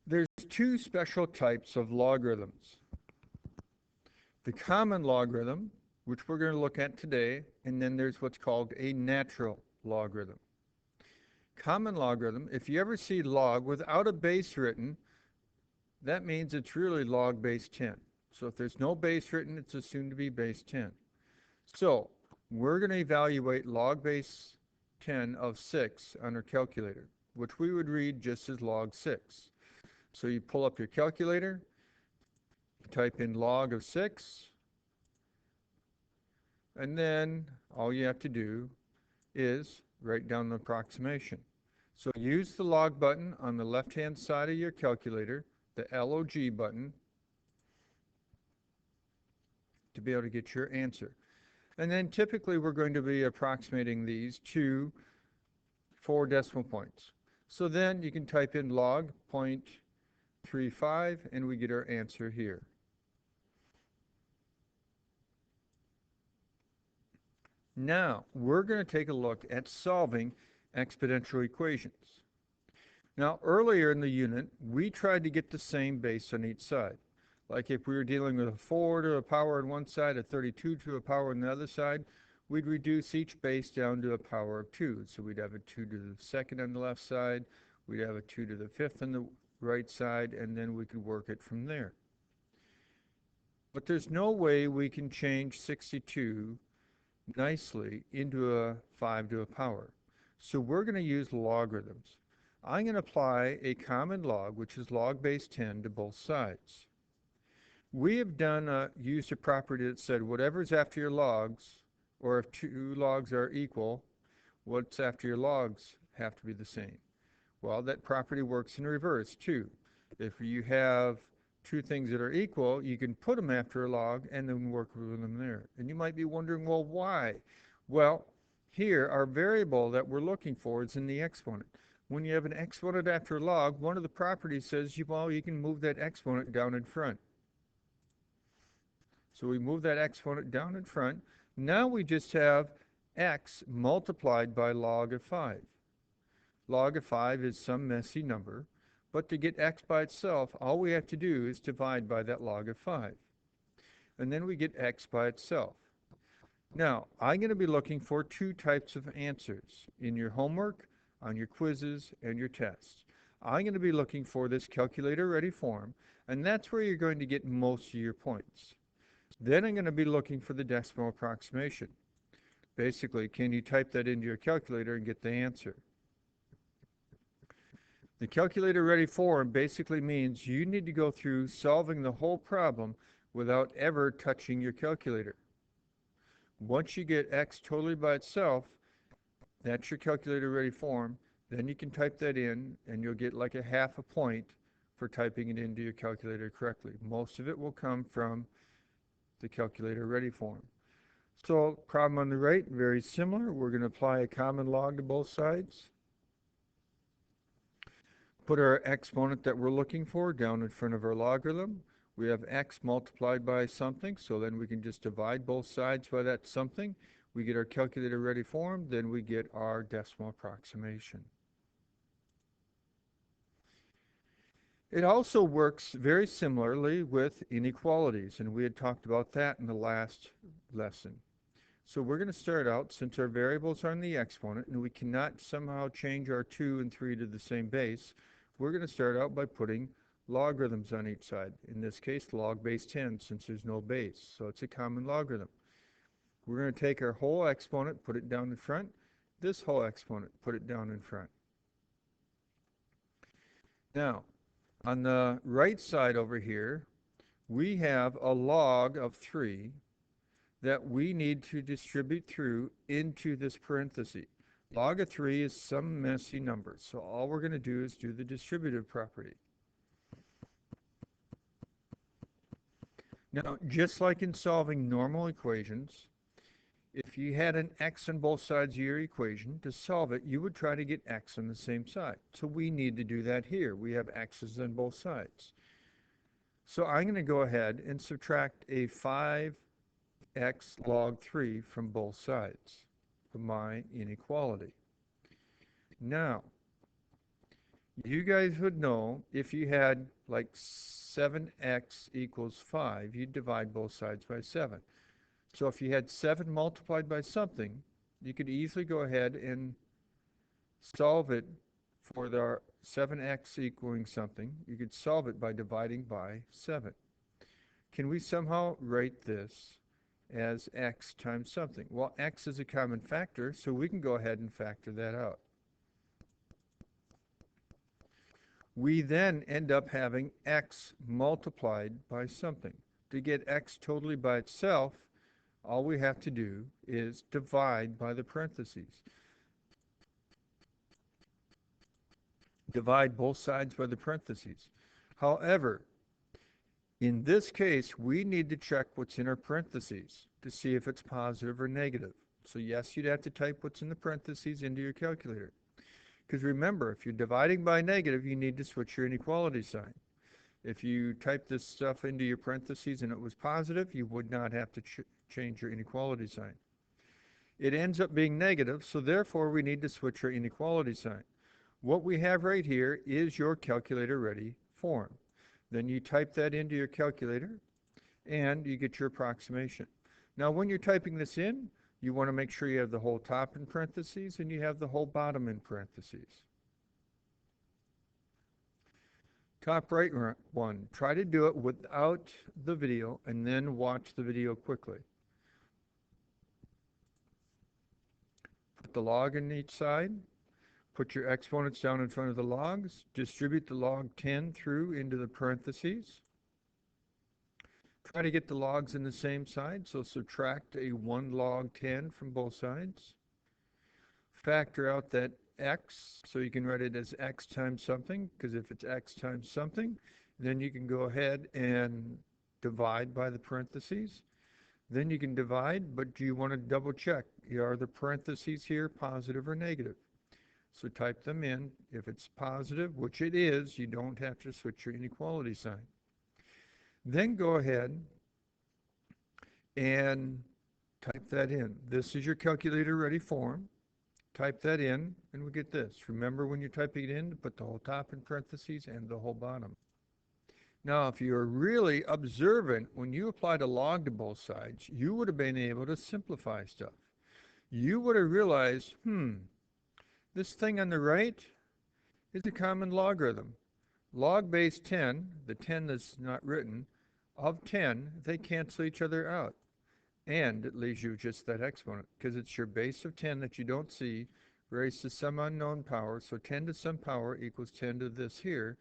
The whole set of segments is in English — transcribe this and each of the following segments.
There's two special types of logarithms. The common logarithm, which we're going to look at today, and then there's what's called a natural logarithm. Common logarithm, if you ever see log without a base written, that means it's really log base 10. So if there's no base written, it's assumed to be base 10. So we're going to evaluate log base 10 of 6 on our calculator, which we would read just as log 6. So you pull up your calculator, type in log of 6, and then all you have to do is write down the approximation. So use the log button on the left-hand side of your calculator, the LOG button, to be able to get your answer. And then typically we're going to be approximating these to 4 decimal points. So then you can type in log 0.35 and we get our answer here. Now we're going to take a look at solving exponential equations. Now earlier in the unit we tried to get the same base on each side. Like if we were dealing with a 4 to a power on one side, a 32 to a power on the other side, we'd reduce each base down to a power of 2. So we'd have a 2 to the second on the left side, we'd have a 2 to the fifth on the right side, and then we could work it from there. But there's no way we can change 62 nicely into a 5 to a power. So we're going to use logarithms. I'm going to apply a common log, which is log base 10, to both sides. We have used a property that said whatever's after your logs, or if two logs are equal, what's after your logs have to be the same. Well, that property works in reverse too. If you have two things that are equal, you can put them after a log and then work with them there. And you might be wondering, well, why? Well, here our variable that we're looking for is in the exponent. When you have an exponent after a log, one of the properties says, well, you can move that exponent down in front. So we move that exponent down in front. Now we just have x multiplied by log of 5. Log of 5 is some messy number, but to get x by itself, all we have to do is divide by that log of 5. And then we get x by itself. Now, I'm going to be looking for two types of answers in your homework, on your quizzes, and your tests. I'm going to be looking for this calculator-ready form, and that's where you're going to get most of your points. Then I'm going to be looking for the decimal approximation. Basically, can you type that into your calculator and get the answer? The calculator-ready form basically means you need to go through solving the whole problem without ever touching your calculator. Once you get x totally by itself, that's your calculator-ready form. Then you can type that in, and you'll get like a half a point for typing it into your calculator correctly. Most of it will come from the calculator-ready form. So problem on the right, very similar. We're going to apply a common log to both sides. Put our exponent that we're looking for down in front of our logarithm. We have x multiplied by something, so then we can just divide both sides by that something. We get our calculator-ready form, then we get our decimal approximation. It also works very similarly with inequalities, and we had talked about that in the last lesson. So we're going to start out, since our variables are in the exponent, and we cannot somehow change our 2 and 3 to the same base, we're going to start out by putting logarithms on each side. In this case, log base 10, since there's no base, so it's a common logarithm. We're going to take our whole exponent, put it down in front. This whole exponent, put it down in front. Now, on the right side over here, we have a log of 3 that we need to distribute through into this parenthesis. Log of 3 is some messy number, so all we're going to do is do the distributive property. Now, just like in solving normal equations, if you had an x on both sides of your equation, to solve it, you would try to get x on the same side. So we need to do that here. We have x's on both sides. So I'm going to go ahead and subtract a 5x log 3 from both sides of my inequality. Now, You guys would know if you had like 7x equals 5, you'd divide both sides by 7. So if you had 7 multiplied by something, you could easily go ahead and solve it for the 7x equaling something. You could solve it by dividing by 7. Can we somehow write this as x times something? Well, x is a common factor, so we can go ahead and factor that out. We then end up having x multiplied by something. To get x totally by itself, all we have to do is divide by the parentheses. Divide both sides by the parentheses. However, in this case, we need to check what's in our parentheses to see if it's positive or negative. So yes, you'd have to type what's in the parentheses into your calculator. Because remember, if you're dividing by negative, you need to switch your inequality sign. If you type this stuff into your parentheses and it was positive, you would not have to change your inequality sign. It ends up being negative, so therefore we need to switch our inequality sign. What we have right here is your calculator-ready form. Then you type that into your calculator, and you get your approximation. Now, when you're typing this in, you want to make sure you have the whole top in parentheses and you have the whole bottom in parentheses. Top right one, try to do it without the video and then watch the video quickly. Put the log in each side. Put your exponents down in front of the logs. Distribute the log 10 through into the parentheses. Try to get the logs in the same side, so subtract a 1 log 10 from both sides. Factor out that x, so you can write it as x times something, because if it's x times something, then you can go ahead and divide by the parentheses. Then you can divide, but you want to double check. Are the parentheses here positive or negative? So type them in. If it's positive, which it is, you don't have to switch your inequality sign. Then go ahead and type that in. This is your calculator ready form. Type that in and we get this. Remember when you're typing it in to put the whole top in parentheses and the whole bottom. Now, if you're really observant, when you applied a log to both sides, you would have been able to simplify stuff. You would have realized, this thing on the right is a common logarithm. Log base 10, the 10 that's not written, of 10, they cancel each other out. And it leaves you just that exponent, because it's your base of 10 that you don't see, raised to some unknown power. So 10 to some power equals 10 to this here.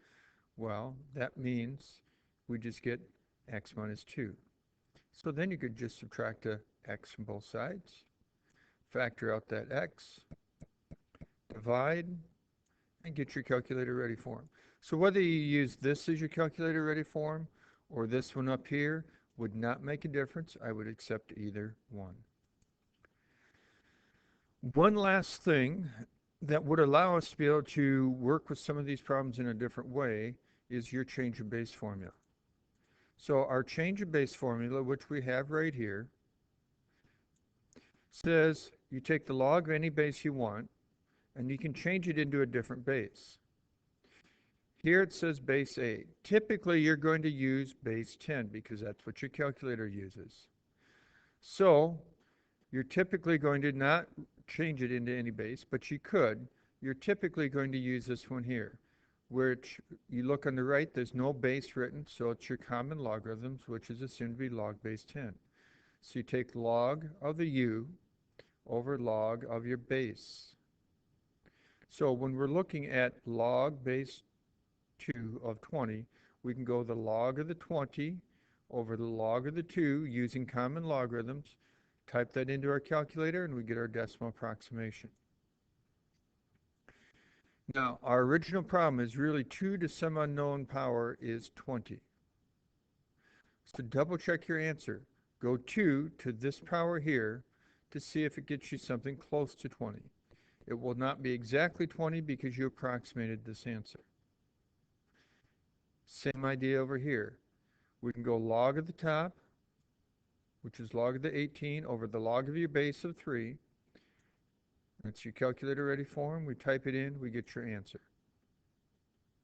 Well, that means we just get x minus 2. So then you could just subtract a x from both sides, factor out that x, divide, and get your calculator ready form. So whether you use this as your calculator ready form or this one up here would not make a difference. I would accept either one. One last thing that would allow us to be able to work with some of these problems in a different way is your change of base formula. So our change of base formula, which we have right here, says you take the log of any base you want and you can change it into a different base. Here it says base 8. Typically, you're going to use base 10 because that's what your calculator uses. So you're typically going to not change it into any base, but you could. You're typically going to use this one here, which you look on the right, there's no base written, so it's your common logarithms, which is assumed to be log base 10. So you take log of the u over log of your base. So when we're looking at log base 2 of 20, we can go the log of the 20 over the log of the 2 using common logarithms, type that into our calculator, and we get our decimal approximation. Now, our original problem is really 2 to some unknown power is 20. So double check your answer. Go 2 to this power here to see if it gets you something close to 20. It will not be exactly 20 because you approximated this answer. Same idea over here. We can go log of the top, which is log of the 18, over the log of your base of 3. That's your calculator ready form. We type it in, we get your answer.